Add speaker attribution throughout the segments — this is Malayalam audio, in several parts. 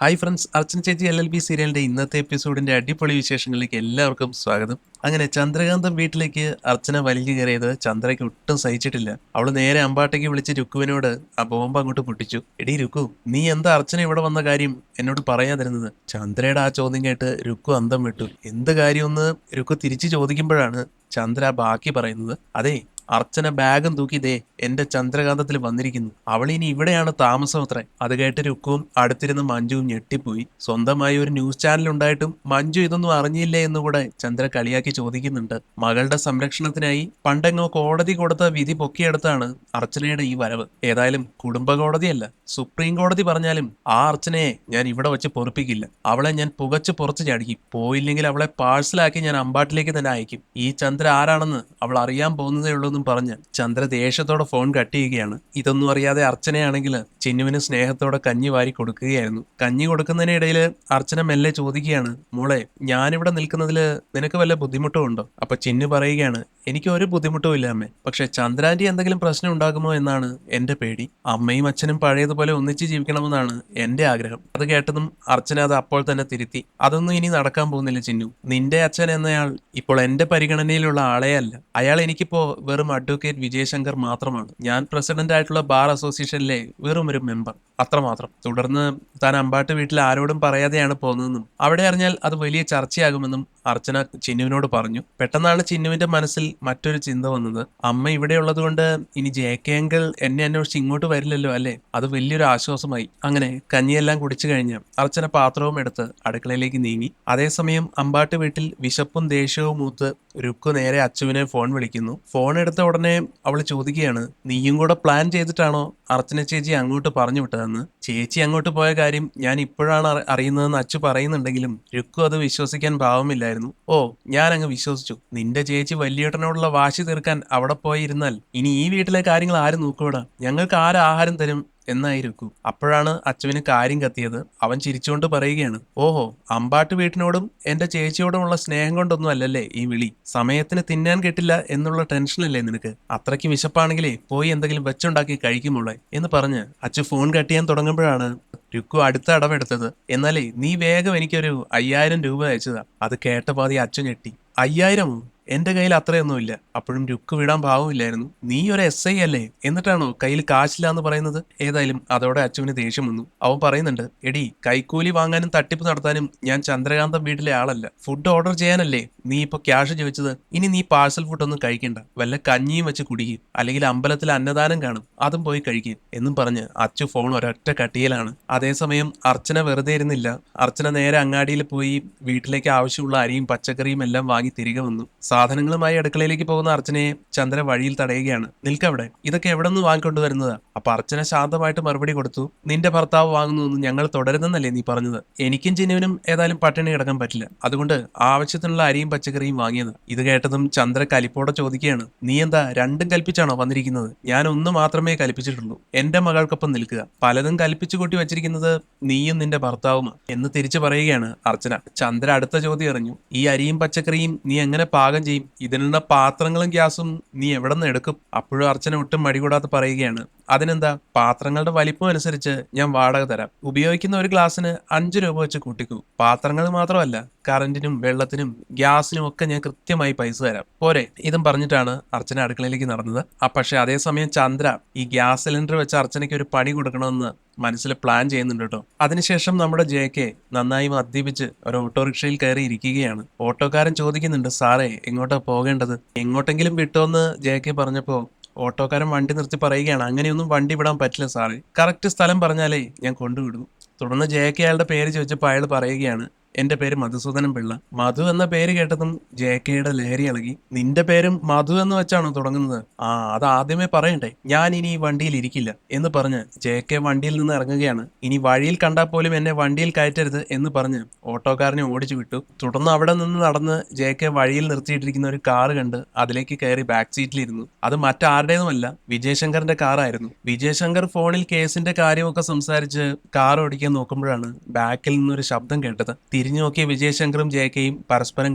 Speaker 1: ഹായ് ഫ്രണ്ട്സ്, അർച്ചന ചേച്ചി LLB സീരിയലിന്റെ ഇന്നത്തെ എപ്പിസോഡിന്റെ അടിപൊളി വിശേഷങ്ങളിലേക്ക് എല്ലാവർക്കും സ്വാഗതം. അങ്ങനെ ചന്ദ്രകാന്തം വീട്ടിലേക്ക് അർച്ചന വലിഞ്ഞു കയറിയത് ചന്ദ്രയ്ക്ക് ഒട്ടും സഹിച്ചിട്ടില്ല. അവള് നേരെ അമ്പാട്ടയ്ക്ക് വിളിച്ച് രുക്കുവിനോട് ആ ബോംബ് അങ്ങോട്ട് പൊട്ടിച്ചു. എടീ രുക്കു, നീ എന്താ അർച്ചന ഇവിടെ വന്ന കാര്യം എന്നോട് പറയാതിരുന്നത്? ചന്ദ്രയുടെ ആ ചോദ്യം കേട്ട് രുക്കു അന്തം വിട്ടു. എന്ത് കാര്യമെന്ന് രുക്കു തിരിച്ചു ചോദിക്കുമ്പോഴാണ് ചന്ദ്ര ബാക്കി പറയുന്നത്. അതെ, അർച്ചന ബാഗും തൂക്കി ദേ എന്റെ ചന്ദ്രകാന്തത്തിൽ വന്നിരിക്കുന്നു. അവളിനി ഇവിടെയാണ് താമസം അത്രേ. അത് കേട്ട് രുക്കുവും അടുത്തിരുന്ന് മഞ്ജുവും ഞെട്ടിപ്പോയി. സ്വന്തമായി ഒരു ന്യൂസ് ചാനൽ ഉണ്ടായിട്ടും മഞ്ജു ഇതൊന്നും അറിഞ്ഞില്ലേ എന്നുകൂടെ ചന്ദ്ര കളിയാക്കി ചോദിക്കുന്നുണ്ട്. മകളുടെ സംരക്ഷണത്തിനായി പണ്ടെങ്ങോ കോടതി കൊടുത്ത വിധി പൊക്കിയെടുത്താണ് അർച്ചനയുടെ ഈ വരവ്. ഏതായാലും കുടുംബ കോടതിയല്ല, സുപ്രീം കോടതി പറഞ്ഞാലും ആ അർച്ചനയെ ഞാൻ ഇവിടെ വെച്ച് പൊറുപ്പിക്കില്ല. അവളെ ഞാൻ പുകച്ച് പുറത്ത് ചാടിക്കും. പോയില്ലെങ്കിൽ അവളെ പാഴ്സലാക്കി ഞാൻ അമ്പാട്ടിലേക്ക് തന്നെ അയക്കും. ഈ ചന്ദ്ര ആരാണെന്ന് അവൾ അറിയാൻ പോകുന്നതേ ഉള്ളൂ എന്നും പറഞ്ഞ് ചന്ദ്ര ദേഷ്യത്തോടെ ഫോൺ കട്ട് ചെയ്യുകയാണ്. ഇതൊന്നും അറിയാതെ അർച്ചനയാണെങ്കിൽ ചിന്നുവിന് സ്നേഹത്തോടെ കഞ്ഞി വാരി കൊടുക്കുകയായിരുന്നു. കഞ്ഞി കൊടുക്കുന്നതിനിടയിൽ അർച്ചന മെല്ലെ ചോദിക്കുകയാണ്, മോളെ, ഞാനിവിടെ നിൽക്കുന്നതില് നിനക്ക് വല്ല ബുദ്ധിമുട്ടും ഉണ്ടോ? അപ്പൊ ചിന്നു പറയുകയാണ്, എനിക്ക് ഒരു ബുദ്ധിമുട്ടും ഇല്ല അമ്മേ. പക്ഷെ ചന്ദ്രാന്റി എന്തെങ്കിലും പ്രശ്നം ഉണ്ടാകുമോ എന്നാണ് എന്റെ പേടി. അമ്മയും അച്ഛനും പഴയതുപോലെ ഒന്നിച്ച് ജീവിക്കണമെന്നാണ് എന്റെ ആഗ്രഹം. അത് കേട്ടതും അർച്ചന അത് അപ്പോൾ തന്നെ തിരുത്തി. അതൊന്നും ഇനി നടക്കാൻ പോകുന്നില്ല ചിന്നു. നിന്റെ അച്ഛൻ എന്നയാൾ ഇപ്പോൾ എന്റെ പരിഗണനയിലുള്ള ആളേ അല്ല. അയാൾ എനിക്കിപ്പോ വെറും അഡ്വക്കേറ്റ് വിജയശങ്കർ മാത്രമാണ്. ഞാൻ പ്രസിഡന്റ് ആയിട്ടുള്ള ബാർ അസോസിയേഷനിലെ വെറും ഒരു മെമ്പർ, അത്രമാത്രം. തുടർന്ന് താൻ അമ്പാട്ട് വീട്ടിൽ ആരോടും പറയാതെയാണ് പോകുന്നതെന്നും അവിടെ അറിഞ്ഞാൽ അത് വലിയ ചർച്ചയാകുമെന്നും അർച്ചന ചിന്നുവിനോട് പറഞ്ഞു. പെട്ടെന്നാണ് ചിന്നുവിന്റെ മനസ്സിൽ മറ്റൊരു ചിന്ത വന്നത്. അമ്മ ഇവിടെ ഉള്ളത് കൊണ്ട് ഇനി JK അങ്കിൾ എന്നെ അന്വേഷിച്ച് ഇങ്ങോട്ട് വരില്ലല്ലോ അല്ലേ? അത് വലിയൊരു ആശ്വാസമായി. അങ്ങനെ കഞ്ഞിയെല്ലാം കുടിച്ചു കഴിഞ്ഞ് അർച്ചന പാത്രവും എടുത്ത് അടുക്കളയിലേക്ക് നീങ്ങി. അതേസമയം അമ്പാട്ട് വീട്ടിൽ വിശപ്പും ദേഷ്യവും മൂത്ത് രുക്കു നേരെ അച്ചുവിനെ ഫോൺ വിളിക്കുന്നു. ഫോൺ എടുത്ത ഉടനെ അവൾ ചോദിക്കുകയാണ്, നീയും കൂടെ പ്ലാൻ ചെയ്തിട്ടാണോ അർച്ചന ചേച്ചി അങ്ങോട്ട് പറഞ്ഞു വിട്ടതെന്ന്? ചേച്ചി അങ്ങോട്ട് പോയ കാര്യം ഞാൻ ഇപ്പോഴാണ് അറിയുന്നതെന്ന് അച്ചു പറയുന്നുണ്ടെങ്കിലും രുക്കു അത് വിശ്വസിക്കാൻ ഭാവമില്ലായിരുന്നു. ഓ, ഞാൻ അങ്ങ് വിശ്വസിച്ചു. നിന്റെ ചേച്ചി വലിയേട്ടനോടുള്ള വാശി തീർക്കാൻ അവിടെ പോയി ഇരുന്നാൽ ഇനി ഈ വീട്ടിലെ കാര്യങ്ങൾ ആര് നോക്കൂടാ? ഞങ്ങൾക്ക് ആര് ആഹാരം തരും എന്നായിരിക്കും. അപ്പോഴാണ് അച്ചുവിന് കാര്യം കത്തിയത്. അവൻ ചിരിച്ചുകൊണ്ട് പറയുകയാണ്, ഓഹോ, അമ്പാട്ട് വീട്ടിനോടും എന്റെ ചേച്ചിയോടുമുള്ള സ്നേഹം കൊണ്ടൊന്നും അല്ലല്ലേ ഈ വിളി? സമയത്തിന് തിന്നാൻ കിട്ടില്ല എന്നുള്ള ടെൻഷനല്ലേ നിനക്ക്? അത്രയ്ക്ക് വിശപ്പാണെങ്കിലേ പോയി എന്തെങ്കിലും വെച്ചുണ്ടാക്കി കഴിക്കുമുള്ളേ എന്ന് പറഞ്ഞ് അച്ചു ഫോൺ കട്ട് ചെയ്യാൻ തുടങ്ങുമ്പോഴാണ് രുക്കു അടുത്ത അടവെടുത്തത്. എന്നാലേ നീ വേഗം എനിക്കൊരു 5000 രൂപ അയച്ചതാ. അത് കേട്ട പാതി അച്ചു ഞെട്ടി. 5000മോ? എന്റെ കയ്യിൽ അത്രയൊന്നുമില്ല. അപ്പോഴും രുക്ക് വിടാൻ ഭാവമില്ലായിരുന്നു. നീ ഒരു SI അല്ലേ, എന്നിട്ടാണോ കയ്യിൽ കാശില്ല എന്ന് പറയുന്നത്? ഏതായാലും അതോടെ അച്ചുവിന് ദേഷ്യം വന്നു. അവൻ പറയുന്നുണ്ട്, എടി, കൈക്കൂലി വാങ്ങാനും തട്ടിപ്പ് നടത്താനും ഞാൻ ചന്ദ്രകാന്തം വീട്ടിലെ ആളല്ല. ഫുഡ് ഓർഡർ ചെയ്യാനല്ലേ നീ ഇപ്പൊ ക്യാഷ് ചോദിച്ചത്? ഇനി നീ പാഴ്സൽ ഫുഡൊന്നും കഴിക്കണ്ട. വല്ല കഞ്ഞിയും വെച്ച് കുടിക്കും, അല്ലെങ്കിൽ അമ്പലത്തിൽ അന്നദാനം കാണും, അതും പോയി കഴിക്കും എന്നും പറഞ്ഞ് അച്ചു ഫോൺ ഒരൊറ്റ കട്ടിയിലാണ്. അതേസമയം അർച്ചന വെറുതെ ഇരുന്നില്ല. അർച്ചന നേരെ അങ്ങാടിയിൽ പോയി വീട്ടിലേക്ക് ആവശ്യമുള്ള അരിയും പച്ചക്കറിയും എല്ലാം വാങ്ങി തിരികെ വന്നു. സാധനങ്ങളുമായി അടുക്കളയിലേക്ക് പോകുന്ന അർച്ചനയെ ചന്ദ്ര വഴിയിൽ തടയുകയാണ്. നിൽക്കവിടെ, ഇതൊക്കെ എവിടെ നിന്ന് വാങ്ങിക്കൊണ്ടുവരുന്നതാ? അപ്പൊ അർച്ചന ശാന്തമായിട്ട് മറുപടി കൊടുത്തു, നിന്റെ ഭർത്താവ് വാങ്ങുന്നു ഞങ്ങൾ തുടരുന്നല്ലേ നീ പറഞ്ഞത്? എനിക്കും ചിന്നുവിനും ഏതായാലും പട്ടിണി കിടക്കാൻ പറ്റില്ല. അതുകൊണ്ട് ആവശ്യത്തിനുള്ള അരിയും പച്ചക്കറിയും വാങ്ങിയത്. ഇത് കേട്ടതും ചന്ദ്ര കലിപ്പോടെ ചോദിക്കുകയാണ്, നീ എന്താ രണ്ടും കൽപ്പിച്ചാണോ വന്നിരിക്കുന്നത്? ഞാൻ ഒന്ന് മാത്രമേ കൽപ്പിച്ചിട്ടുള്ളൂ, എന്റെ മകൾക്കൊപ്പം നിൽക്കുക. പലതും കൽപ്പിച്ചു കൂട്ടി വെച്ചിരിക്കുന്നത് നീയും നിന്റെ ഭർത്താവുമാ എന്ന് തിരിച്ചു പറയുകയാണ് അർച്ചന. ചന്ദ്ര അടുത്ത ചോദ്യം എറിഞ്ഞു, ഈ അരിയും പച്ചക്കറിയും നീ എങ്ങനെ പാകം ചെയ്യും? ഇതിനുള്ള പാത്രങ്ങളും ഗ്യാസും നീ എവിടെ നിന്ന് എടുക്കും? അപ്പോഴും അർച്ചന ഒട്ടും മടികൂടാതെ പറയുകയാണ്, അതിനെന്താ, പാത്രങ്ങളുടെ വലിപ്പം അനുസരിച്ച് ഞാൻ വാടക തരാം. ഉപയോഗിക്കുന്ന ഒരു ഗ്ലാസ്സിന് 5 രൂപ വെച്ച് കൂട്ടിക്കൂ. പാത്രങ്ങൾ മാത്രമല്ല, കറന്റിനും വെള്ളത്തിനും ഗ്യാസിനും ഒക്കെ ഞാൻ കൃത്യമായി പൈസ തരാം, പോരെ? ഇതും പറഞ്ഞിട്ടാണ് അർച്ചന അടുക്കളയിലേക്ക് നടന്നത്. പക്ഷെ അതേസമയം ചന്ദ്ര ഈ ഗ്യാസ് സിലിണ്ടർ വെച്ച് അർച്ചനയ്ക്ക് ഒരു പണി കൊടുക്കണമെന്ന് മനസ്സിൽ പ്ലാൻ ചെയ്യുന്നുണ്ട് കേട്ടോ. അതിനുശേഷം നമ്മുടെ JK നന്നായി മദ്യപിച്ച് ഒരു ഓട്ടോറിക്ഷയിൽ കയറി ഇരിക്കുകയാണ്. ഓട്ടോക്കാരൻ ചോദിക്കുന്നുണ്ട്, സാറേ, എങ്ങോട്ടാ പോകേണ്ടത്? എങ്ങോട്ടെങ്കിലും വിട്ടോന്ന് JK പറഞ്ഞപ്പോ ഓട്ടോക്കാരൻ വണ്ടി നിർത്തി പറയുകയാണ്, അങ്ങനെയൊന്നും വണ്ടി വിടാൻ പറ്റില്ല സാറേ. കറക്റ്റ് സ്ഥലം പറഞ്ഞാലേ ഞാൻ കൊണ്ടുവിടൂ. തുടർന്ന് JK അയാളുടെ പേര് ചോദിച്ചപ്പോൾ അയാൾ പറയുകയാണ്, എന്റെ പേര് മധുസൂദനൻ പിള്ള. മധു എന്ന പേര് കേട്ടതും JKയുടെ ലഹരി ഇളകി. നിന്റെ പേരും മധു എന്ന് വെച്ചാണോ തുടങ്ങുന്നത്? ആ, അത് ആദ്യമേ പറയണ്ടേ. ഞാൻ ഇനി ഈ വണ്ടിയിൽ ഇരിക്കില്ല എന്ന് പറഞ്ഞ് JK വണ്ടിയിൽ നിന്ന് ഇറങ്ങുകയാണ്. ഇനി വഴിയിൽ കണ്ടാൽ പോലും എന്നെ വണ്ടിയിൽ കയറ്റരുത് എന്ന് പറഞ്ഞ് ഓട്ടോക്കാരനെ ഓടിച്ചു വിട്ടു. തുടർന്ന് അവിടെ നിന്ന് നടന്ന് JK വഴിയിൽ നിർത്തിയിട്ടിരിക്കുന്ന ഒരു കാറ് കണ്ട് അതിലേക്ക് കയറി ബാക്ക് സീറ്റിലിരുന്നു. അത് മറ്റാരുടേതുമല്ല, വിജയശങ്കറിന്റെ കാറായിരുന്നു. വിജയശങ്കർ ഫോണിൽ കേസിന്റെ കാര്യമൊക്കെ സംസാരിച്ച് കാർ ഓടിക്കാൻ നോക്കുമ്പോഴാണ് ബാക്കിൽ നിന്നൊരു ശബ്ദം കേട്ടത്. തിരിഞ്ഞു നോക്കിയ വിജയശങ്കറും ജെ കെയും പരസ്പരം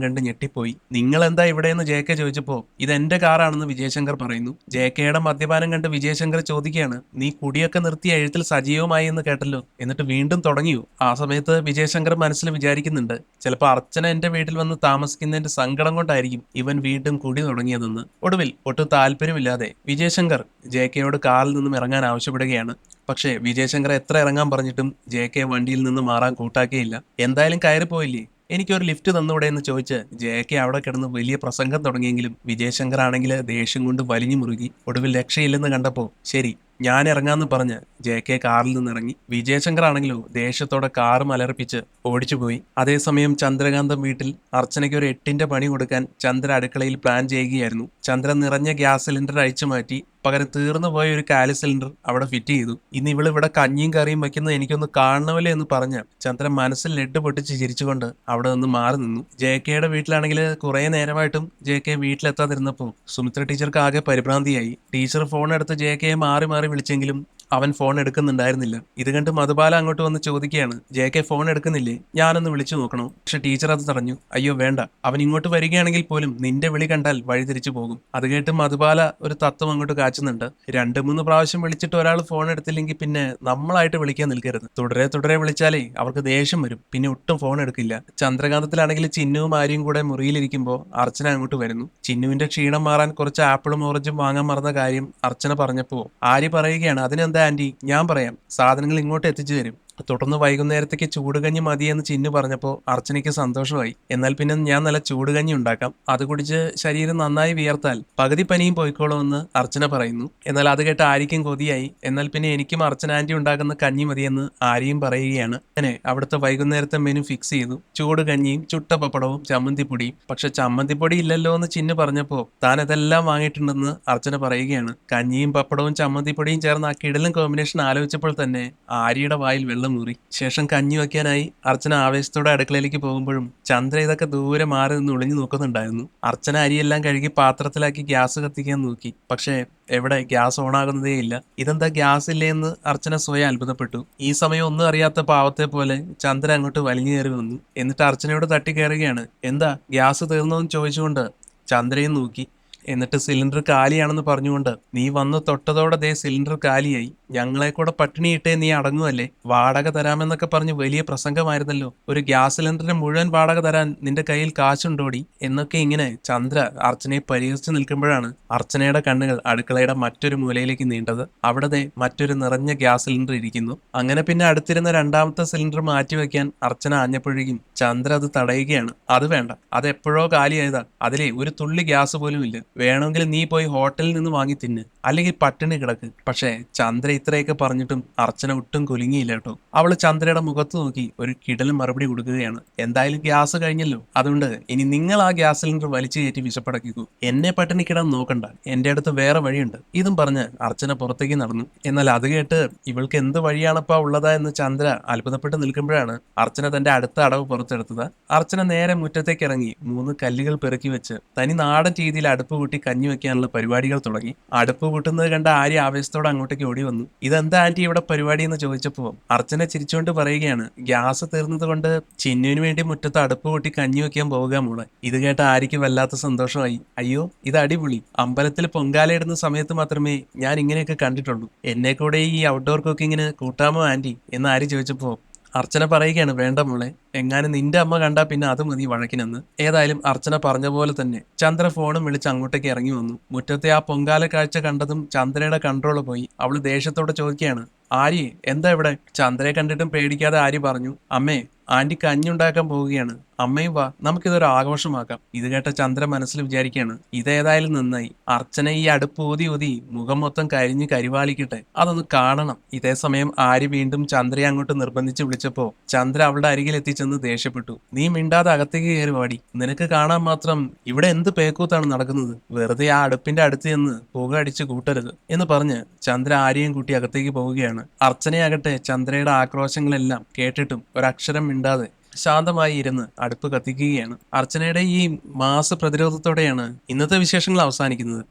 Speaker 1: കണ്ട് ഞെട്ടിപ്പോയി. നിങ്ങൾ എന്താ ഇവിടെയെന്ന് ജെ കെ ചോദിച്ചപ്പോ ഇത് എന്റെ കാറാണെന്ന് വിജയശങ്കർ പറയുന്നു. ജെ കെയുടെ മദ്യപാനം കണ്ട് വിജയശങ്കർ ചോദിക്കുകയാണ്, നീ കുടിയൊക്കെ നിർത്തിയ എഴുത്തിൽ സജീവമായി എന്ന് കേട്ടല്ലോ, എന്നിട്ട് വീണ്ടും തുടങ്ങിയോ? ആ സമയത്ത് വിജയശങ്കർ മനസ്സിൽ വിചാരിക്കുന്നുണ്ട്, ചിലപ്പോൾ അർച്ചന എന്റെ വീട്ടിൽ വന്ന് താമസിക്കുന്നതിന്റെ സങ്കടം കൊണ്ടായിരിക്കും ഇവൻ വീണ്ടും കുടി തുടങ്ങിയതെന്ന്. ഒടുവിൽ ഒട്ടും താല്പര്യമില്ലാതെ വിജയശങ്കർ ജെ കെയോട് കാറിൽ നിന്നും ഇറങ്ങാൻ ആവശ്യപ്പെടുകയാണ്. പക്ഷേ വിജയശങ്കർ എത്ര ഇറങ്ങാൻ പറഞ്ഞിട്ടും ജെ കെ വണ്ടിയിൽ നിന്ന് മാറാൻ കൂട്ടാക്കിയില്ല. എന്തായാലും കയറിപ്പോയില്ലേ, എനിക്കൊരു ലിഫ്റ്റ് തന്നൂടെ എന്ന് ചോദിച്ച് ജെ കെ അവിടെ കിടന്ന് വലിയ പ്രസംഗം തുടങ്ങിയെങ്കിലും വിജയശങ്കർ ആണെങ്കിൽ ദേഷ്യം കൊണ്ട് വലിഞ്ഞു മുറുകി. ഒടുവിൽ രക്ഷയില്ലെന്ന് കണ്ടപ്പോൾ ശരി ഞാൻ ഇറങ്ങാന്ന് പറഞ്ഞ് ജെ കെ കാറിൽ നിന്ന് ഇറങ്ങി. വിജയശങ്കർ ആണെങ്കിലോ ദേഷ്യത്തോടെ കാറ് മലർപ്പിച്ച് ഓടിച്ചുപോയി. അതേസമയം ചന്ദ്രകാന്തം വീട്ടിൽ അർച്ചനയ്ക്ക് ഒരു 8ന്റെ പണി കൊടുക്കാൻ ചന്ദ്ര അടുക്കളയിൽ പ്ലാൻ ചെയ്യുകയായിരുന്നു. ചന്ദ്രൻ നിറഞ്ഞ ഗ്യാസ് സിലിണ്ടർ അഴിച്ചു മാറ്റി പകരം തീർന്നു പോയ ഒരു കാലി സിലിണ്ടർ അവിടെ ഫിറ്റ് ചെയ്തു. ഇന്ന് ഇവിടെ കഞ്ഞിയും കറിയും വയ്ക്കുന്നത് എനിക്കൊന്ന് കാണണമല്ലേ എന്ന് പറഞ്ഞ് ചന്ദ്രൻ മനസ്സിൽ ലെഡ് പൊട്ടിച്ച് ചിരിച്ചുകൊണ്ട് അവിടെ നിന്ന് മാറി നിന്നു. ജെ കെയുടെ വീട്ടിലാണെങ്കിൽ കുറെ നേരമായിട്ടും ജെ കെ വീട്ടിലെത്താതിരുന്നപ്പോൾ സുമിത്ര ടീച്ചർക്ക് ആകെ പരിഭ്രാന്തിയായി. ടീച്ചർ ഫോൺ എടുത്ത് ജെ കെയെ മാറി മാറി വിളിച്ചെങ്കിലും അവൻ ഫോൺ എടുക്കുന്നുണ്ടായിരുന്നില്ല. ഇത് കണ്ട് മധുബാല അങ്ങോട്ട് വന്ന് ചോദിക്കുകയാണ്, ജെ കെ ഫോൺ എടുക്കുന്നില്ലേ, ഞാനൊന്ന് വിളിച്ചു നോക്കണോ? പക്ഷെ ടീച്ചർ അത് തടഞ്ഞു. അയ്യോ വേണ്ട, അവൻ ഇങ്ങോട്ട് വരികയാണെങ്കിൽ പോലും നിന്റെ വിളി കണ്ടാൽ വഴിതിരിച്ചു പോകും. അത് കേട്ട് മധുബാല ഒരു തത്വം അങ്ങോട്ട് കാച്ചുന്നുണ്ട്. 2-3 പ്രാവശ്യം വിളിച്ചിട്ട് ഒരാൾ ഫോൺ എടുത്തില്ലെങ്കിൽ പിന്നെ നമ്മളായിട്ട് വിളിക്കാൻ നിൽക്കരുത്. തുടരെ തുടരെ വിളിച്ചാലേ അവർക്ക് ദേഷ്യം വരും, പിന്നെ ഒട്ടും ഫോൺ എടുക്കില്ല. ചന്ദ്രകാന്തത്തിലാണെങ്കിൽ ചിന്നുവും ആര്യയും കൂടെ മുറിയിലിരിക്കുമ്പോൾ അർച്ചന അങ്ങോട്ട് വരുന്നു. ചിന്നുവിന്റെ ക്ഷീണം മാറാൻ കുറച്ച് ആപ്പിളും ഓറഞ്ചും വാങ്ങാൻ മറന്ന കാര്യം അർച്ചന പറഞ്ഞപ്പോ ആര്യ പറയുകയാണ്, അതിനെന്താ ആന്റി, ഞാൻ പറയാം, സാധനങ്ങൾ ഇങ്ങോട്ട് എത്തിച്ചു തരും. തുടർന്ന് വൈകുന്നേരത്തേക്ക് ചൂടുകഞ്ഞി മതിയെന്ന് ചിന്നു പറഞ്ഞപ്പോൾ അർച്ചനയ്ക്ക് സന്തോഷമായി. എന്നാൽ പിന്നെ ഞാൻ നല്ല ചൂടുകഞ്ഞി ഉണ്ടാക്കാം, അത് കുടിച്ച് ശരീരം നന്നായി വിയർത്താൽ പകുതി പനിയും പോയിക്കോളുമെന്ന് അർച്ചന പറയുന്നു. എന്നാൽ അത് കേട്ട് ആര്യയ്ക്കും കൊതിയായി. എന്നാൽ പിന്നെ എനിക്കും അർച്ചന ആന്റി ഉണ്ടാക്കുന്ന കഞ്ഞി മതിയെന്ന് ആര്യയും പറയുകയാണ്. അങ്ങനെ അവിടുത്തെ വൈകുന്നേരത്തെ മെനു ഫിക്സ് ചെയ്തു. ചൂടുകഞ്ഞിയും ചുട്ട പപ്പടവും ചമ്മന്തിപ്പൊടിയും. പക്ഷെ ചമ്മന്തിപ്പൊടി ഇല്ലല്ലോ എന്ന് ചിന്നു പറഞ്ഞപ്പോൾ താൻ ഇതെല്ലാം വാങ്ങിയിട്ടുണ്ടെന്ന് അർച്ചന പറയുകയാണ്. കഞ്ഞിയും പപ്പടവും ചമ്മന്തിപ്പൊടിയും ചേർന്ന് ആ കിടലും കോമ്പിനേഷൻ ആലോചിച്ചപ്പോൾ തന്നെ ആര്യയുടെ വായിൽ വെള്ളം മൂറി. ശേഷം കഞ്ഞി വയ്ക്കാനായി അർച്ചന ആവേശത്തോടെ അടുക്കളയിലേക്ക് പോകുമ്പോഴും ചന്ദ്ര ഇതൊക്കെ ദൂരെ മാറി നിന്ന് ഒളിഞ്ഞു നോക്കുന്നുണ്ടായിരുന്നു. അർച്ചന അരിയെല്ലാം കഴുകി പാത്രത്തിലാക്കി ഗ്യാസ് കത്തിക്കാൻ നോക്കി. പക്ഷേ എവിടെ ഗ്യാസ് ഓണാകുന്നതേ ഇല്ല. ഇതെന്താ ഗ്യാസ് ഇല്ലേ എന്ന് അർച്ചന സ്വയം അത്ഭുതപ്പെട്ടു. ഈ സമയം ഒന്നും അറിയാത്ത പാവത്തെ പോലെ ചന്ദ്ര അങ്ങോട്ട് വലിഞ്ഞു കയറി വന്നു. എന്നിട്ട് അർച്ചനയോട് തട്ടി കയറുകയാണ്. എന്താ ഗ്യാസ് തീർന്നോന്ന് ചോദിച്ചുകൊണ്ട് ചന്ദ്രയും നോക്കി. എന്നിട്ട് സിലിണ്ടർ കാലിയാണെന്ന് പറഞ്ഞുകൊണ്ട്, നീ വന്ന് തൊട്ടതോടെ ദേ സിലിണ്ടർ കാലിയായി, ഞങ്ങളെ കൂടെ പട്ടിണിയിട്ടേ നീ അടങ്ങുമല്ലേ, വാടക തരാമെന്നൊക്കെ പറഞ്ഞ് വലിയ പ്രസംഗമായിരുന്നല്ലോ, ഒരു ഗ്യാസ് സിലിണ്ടറിന് മുഴുവൻ വാടക തരാൻ നിന്റെ കയ്യിൽ കാശുണ്ടോടി എന്നൊക്കെ ഇങ്ങനെ ചന്ദ്ര അർച്ചനയെ പരിഹസിച്ച് നിൽക്കുമ്പോഴാണ് അർച്ചനയുടെ കണ്ണുകൾ അടുക്കളയുടെ മറ്റൊരു മൂലയിലേക്ക് നീണ്ടത്. അവിടെ മറ്റൊരു നിറഞ്ഞ ഗ്യാസ് സിലിണ്ടർ ഇരിക്കുന്നു. അങ്ങനെ പിന്നെ അടുത്തിരുന്ന 2ാമത്തെ സിലിണ്ടർ മാറ്റിവെക്കാൻ അർച്ചന ആഞ്ഞപ്പോഴേക്കും ചന്ദ്ര അത് തടയുകയാണ്. അത് വേണ്ട, അത് എപ്പോഴോ കാലിയായതാ, അതിലെ ഒരു തുള്ളി ഗ്യാസ് പോലും ഇല്ല, വേണമെങ്കിൽ നീ പോയി ഹോട്ടലിൽ നിന്ന് വാങ്ങി തിന്ന്, അല്ലെങ്കിൽ പട്ടിണി കിടക്ക്. പക്ഷേ ചന്ദ്ര ഇത്രയൊക്കെ പറഞ്ഞിട്ടും അർച്ചന ഒട്ടും കുലുങ്ങിയില്ല കേട്ടോ. അവള് ചന്ദ്രയുടെ മുഖത്ത് നോക്കി ഒരു കിടലും മറുപടി കൊടുക്കുകയാണ്. എന്തായാലും ഗ്യാസ് കഴിഞ്ഞല്ലോ, അതുകൊണ്ട് ഇനി നിങ്ങൾ ആ ഗ്യാസ് സിലിണ്ടർ വലിച്ചു കയറ്റി വിശപ്പടക്കിക്കൂ, എന്നെ പട്ടിണി കിടാൻ നോക്കണ്ട, എന്റെ അടുത്ത് വേറെ വഴിയുണ്ട്. ഇതും പറഞ്ഞ് അർച്ചന പുറത്തേക്ക് നടന്നു. എന്നാൽ അത് കേട്ട് ഇവൾക്ക് എന്ത് വഴിയാണപ്പാ ഉള്ളതാ എന്ന് ചന്ദ്ര അത്ഭുതപ്പെട്ട് നിൽക്കുമ്പോഴാണ് അർച്ചന തന്റെ അടുത്ത അടവ് പുറത്തെടുത്തത്. അർച്ചന നേരെ മുറ്റത്തേക്ക് ഇറങ്ങി 3 കല്ലുകൾ പെറുക്കി വെച്ച് തനി നാടൻ രീതിയിൽ അടുപ്പ് കൂട്ടി കഞ്ഞി വെക്കാനുള്ള പരിപാടികൾ തുടങ്ങി. അടുപ്പ് കൂട്ടുന്നത് കണ്ട ആര്യ ആവേശത്തോടെ അങ്ങോട്ടേക്ക് ഓടി വന്നു. ഇതെന്താ ആന്റി ഇവിടെ പരിപാടി എന്ന് ചോദിച്ചപ്പോൾ അർച്ചന ചിരിച്ചുകൊണ്ട് പറയുകയാണ്, ഗ്യാസ് തീർന്നത് കൊണ്ട് ചിന്നുവിന് വേണ്ടി മുറ്റത്ത് അടുപ്പ് കൂട്ടി കഞ്ഞി വെക്കാൻ പോവുക മോളെ. ഇത് കേട്ട ആര്യയ്ക്ക് വല്ലാത്ത സന്തോഷമായി. അയ്യോ ഇത് അടിപൊളി, അമ്പലത്തിൽ പൊങ്കാലയിടുന്ന സമയത്ത് മാത്രമേ ഞാൻ ഇങ്ങനെയൊക്കെ കണ്ടിട്ടുള്ളൂ, എന്നെ കൂടെ ഈ ഔട്ട്ഡോർ കുക്കിങ്ങിന് കൂട്ടാമോ ആന്റി എന്ന് ആര്യ ചോദിച്ചപ്പോൾ അർച്ചന പറയുകയാണ്, വേണ്ട മോളെ, എങ്ങാനും നിന്റെ അമ്മ കണ്ടാ പിന്നെ അത് മതി വഴക്കിനെന്ന്. ഏതായാലും അർച്ചന പറഞ്ഞ പോലെ തന്നെ ചന്ദ്ര ഫോണും വിളിച്ച് അങ്ങോട്ടേക്ക് ഇറങ്ങി വന്നു. മുറ്റത്തെ ആ പൊങ്കാല കാഴ്ച കണ്ടതും ചന്ദ്രയുടെ കൺട്രോള് പോയി. അവള് ദേഷ്യത്തോടെ ചോദിക്കുകയാണ്, ആര്യ എന്താ ഇവിടെ? ചന്ദ്രയെ കണ്ടിട്ടും പേടിക്കാതെ ആര്യ പറഞ്ഞു, അമ്മേ ആന്റി കഞ്ഞുണ്ടാക്കാൻ പോവുകയാണ്, അമ്മയും വാ, നമുക്കിതൊരു ആഘോഷമാക്കാം. ഇത് കേട്ട ചന്ദ്ര മനസ്സിൽ വിചാരിക്കുകയാണ്, ഇതേതായാലും നന്നായി, അർച്ചന ഈ അടുപ്പ് ഊതി ഊതി മുഖം മൊത്തം കരിഞ്ഞ് കരിവാളിക്കട്ടെ, അതൊന്ന് കാണണം. ഇതേ സമയം ആര്യ വീണ്ടും ചന്ദ്രയെ അങ്ങോട്ട് നിർബന്ധിച്ച് വിളിച്ചപ്പോ ചന്ദ്ര അവളുടെ അരികിൽ എത്തിച്ചെന്ന് ദേഷ്യപ്പെട്ടു. നീ മിണ്ടാതെ അകത്തേക്ക് കയറി വാടി, നിനക്ക് കാണാൻ മാത്രം ഇവിടെ എന്ത് പേക്കൂത്താണ് നടക്കുന്നത്, വെറുതെ ആ അടുപ്പിന്റെ അടുത്ത് ചെന്ന് പുക അടിച്ച് കൂട്ടരുത് എന്ന് പറഞ്ഞ് ചന്ദ്ര ആര്യയും കൂട്ടി അകത്തേക്ക് പോവുകയാണ്. അർച്ചനയാകട്ടെ ചന്ദ്രയുടെ ആക്രോശങ്ങളെല്ലാം കേട്ടിട്ടും ഒരക്ഷരം മിണ്ടാതെ ശാന്തമായി ഇരുന്ന് അടുപ്പ് കത്തിക്കുകയാണ്. അർച്ചനയുടെ ഈ മാസ പ്രതിരോധത്തോടെയാണ് ഇന്നത്തെ വിശേഷങ്ങൾ അവസാനിക്കുന്നത്.